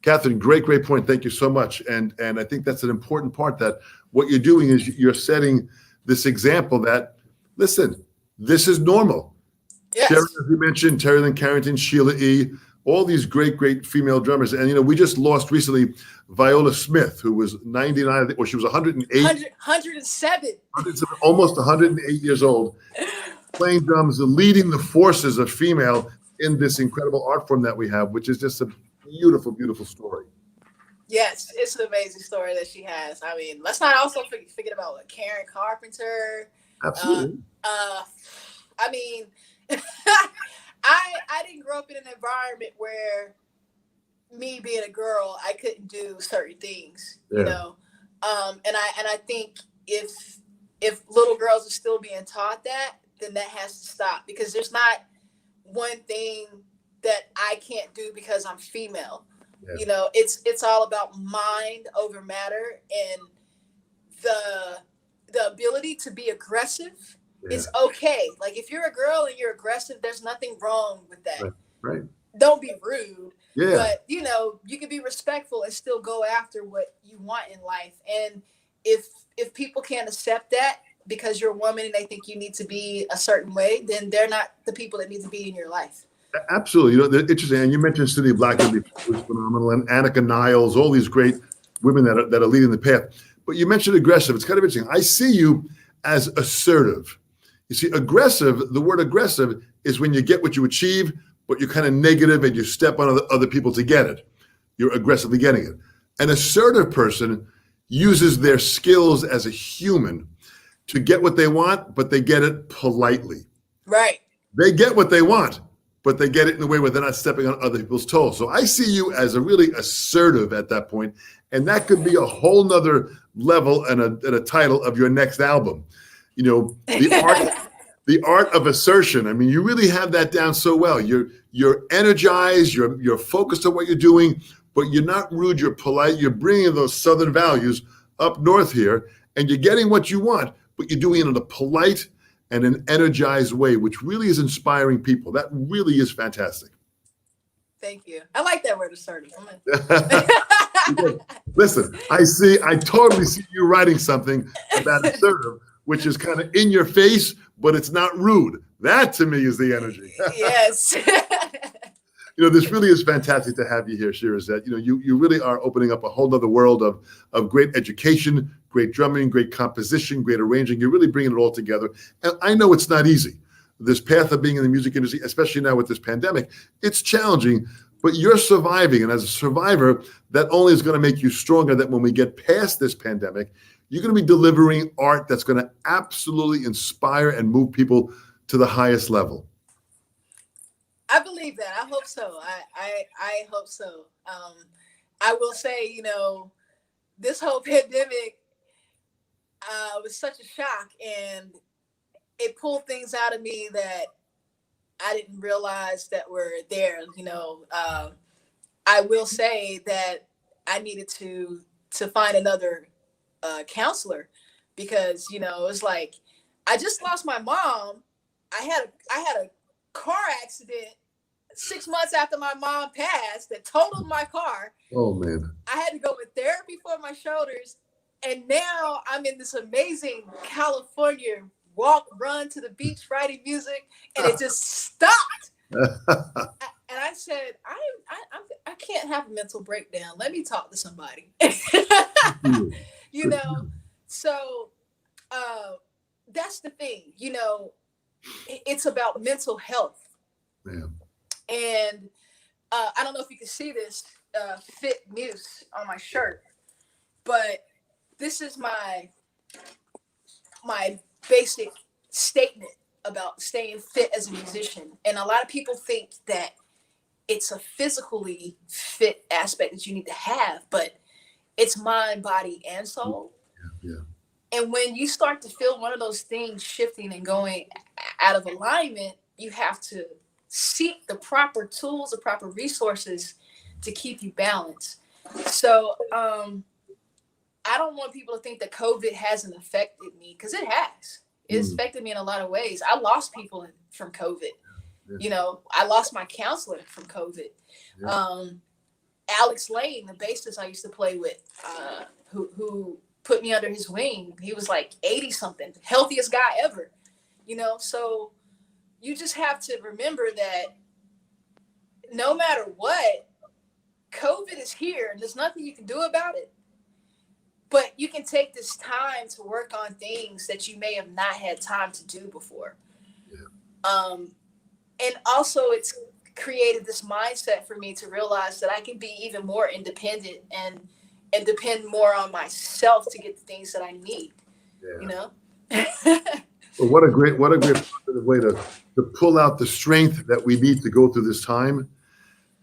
Catherine, great point. Thank you so much. And I think that's an important part, that what you're doing is you're setting this example that, listen, this is normal. Yes. Sherry, as you mentioned, Terry Lynn Carrington, Sheila E., all these great female drummers. And, you know, we just lost recently Viola Smith, who was 99, or she was 108. 107. Almost 108 years old, playing drums, leading the forces of female in this incredible art form that we have, which is just a beautiful story. Yes, it's an amazing story that she has. I mean, let's not also forget about Karen Carpenter. Absolutely. I mean, I didn't grow up in an environment where, me being a girl, I couldn't do certain things, you know. And I think if little girls are still being taught that, then that has to stop, because there's not one thing that I can't do because I'm female. Yeah. You know, it's all about mind over matter, and the ability to be aggressive is okay. Like, if you're a girl and you're aggressive, there's nothing wrong with that. Right. Don't be rude. Yeah. But, you know, you can be respectful and still go after what you want in life. And if people can't accept that because you're a woman and they think you need to be a certain way, then they're not the people that need to be in your life. Absolutely. You know, interesting. And you mentioned Cindy Blackman, who was phenomenal, and Annika Niles, all these great women that are leading the path. But you mentioned aggressive. It's kind of interesting. I see you as assertive. You see, aggressive, the word aggressive is when you get what you achieve, but you're kind of negative and you step on other people to get it. You're aggressively getting it. An assertive person uses their skills as a human to get what they want, but they get it politely. Right. They get what they want, but they get it in a way where they're not stepping on other people's toes. So I see you as a really assertive at that point, and that could be a whole nother level and a title of your next album. You know, the art of assertion. I mean, you really have that down so well. You're energized, you're focused on what you're doing, but you're not rude, you're polite. You're bringing those Southern values up north here, and you're getting what you want, but you're doing it in a polite and an energized way, which really is inspiring people. That really is fantastic. Thank you. I like that word, assertive. Listen, I totally see you writing something about assertive, which is kind of in your face, but it's not rude. That to me is the energy. Yes. This really is fantastic to have you here, Shirazette. You really are opening up a whole other world of great education, great drumming, great composition, great arranging. You're really bringing it all together. And I know it's not easy. This path of being in the music industry, especially now with this pandemic, it's challenging, but you're surviving. And as a survivor, that only is going to make you stronger, that when we get past this pandemic, you're going to be delivering art that's going to absolutely inspire and move people to the highest level. I believe that. I hope so. I hope so. I will say, this whole pandemic was such a shock, and it pulled things out of me that I didn't realize that were there. I will say that I needed to find another counselor, because it was like I just lost my mom. I had a car accident 6 months after my mom passed that totaled my car. Oh man! I had to go with therapy for my shoulders, and now I'm in this amazing California run to the beach writing music, and it just stopped. And I said, I can't have a mental breakdown. Let me talk to somebody. So that's the thing. It's about mental health. Yeah. And I don't know if you can see this Fit Muse on my shirt, but this is my basic statement about staying fit as a musician. And a lot of people think that it's a physically fit aspect that you need to have, but it's mind, body, and soul. Yeah. And when you start to feel one of those things shifting and going out of alignment, you have to seek the proper tools, the proper resources to keep you balanced. So I don't want people to think that COVID hasn't affected me, because it has. It's affected me in a lot of ways. I lost people from COVID. Yeah. I lost my counselor from COVID. Yeah. Alex Lane, the bassist I used to play with, who put me under his wing. He was like 80 something, healthiest guy ever. So you just have to remember that no matter what, COVID is here and there's nothing you can do about it. But you can take this time to work on things that you may have not had time to do before. Yeah. And also it's created this mindset for me to realize that I can be even more independent and depend more on myself to get the things that I need. Yeah. Well, what a great positive way to pull out the strength that we need to go through this time.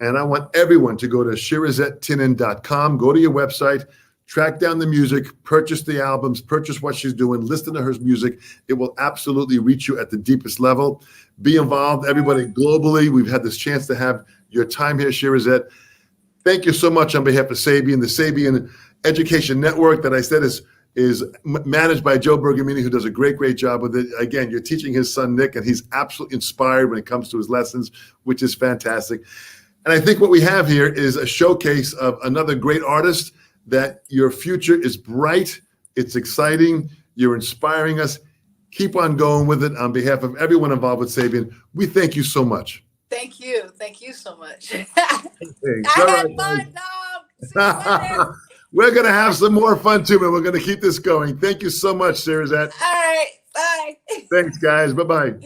And I want everyone to go to ShirazetteTinnin.com, go to your website, track down the music, purchase the albums, purchase what she's doing, listen to her music. It will absolutely reach you at the deepest level. Be involved, everybody globally. We've had this chance to have your time here, Shirazette. Thank you so much on behalf of Sabian, the Sabian Education Network that I said is managed by Joe Bergamini, who does a great job with it. Again, you're teaching his son, Nick, and he's absolutely inspired when it comes to his lessons, which is fantastic. And I think what we have here is a showcase of another great artist, that your future is bright. It's exciting. You're inspiring us. Keep on going with it. On behalf of everyone involved with Sabian, we thank you so much. Thank you. Thank you so much. Hey, I had fun, Dom. We're going to have some more fun too, and we're going to keep this going. Thank you so much, Shirazette. All right. Bye. Thanks, guys. Bye-bye.